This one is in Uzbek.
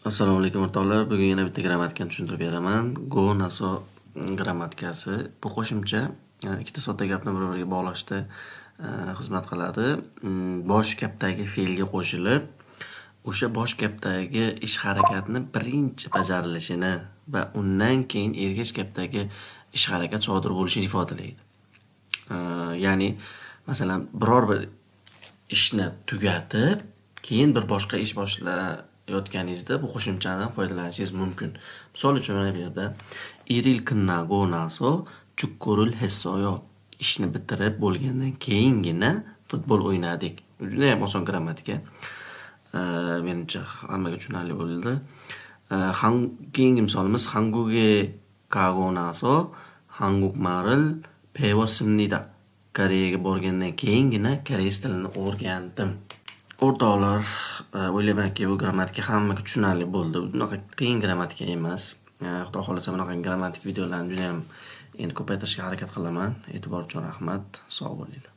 Assalomu alaykum o'rtoqlar. Bugun yana bitta grammatikani tushuntirib beraman. Go naso grammatikasi. Bu qo'shimcha ikkita sodda gapni bir-biriga bog'lashda xizmat qiladi. Bosh gapdagi fe'lga qo'shilib, o'sha bosh gapdagi ish harakatni birinchi bajarilishini va undan keyin ergash gapdagi ish harakat sodir bo'lishini ifodalaydi. Ya'ni, masalan, biror bir ishni tugatib, keyin bir boshqa ish boshlayotganingizda bu qo'shimchadan foydalanishingiz mumkin. Misol uchun mana bu yerda iril kunnago naso chukkurul hessoyo. Ishni bitirib bo'lgandan keyingina futbol o'ynadik. Juda ham oson grammatika. Menimcha hammaga tushunarli bo'ldi. Keyingi misolimiz Hanguge kago naso Hanguk maril pevossimnida. Koreyaga borgandan keyingina koreys tilini o'rgandim. O'rtoqlar, o'ylaymanki bu grammatika hammaga tushunarli bo'ldi. Bunaqa qiyin grammatika emas. Xudo xolasa bunaqa grammatik videolarni juda ham endi ko'paytirishga harakat qilaman. E'tibor uchun rahmat. Sog' bo'linglar.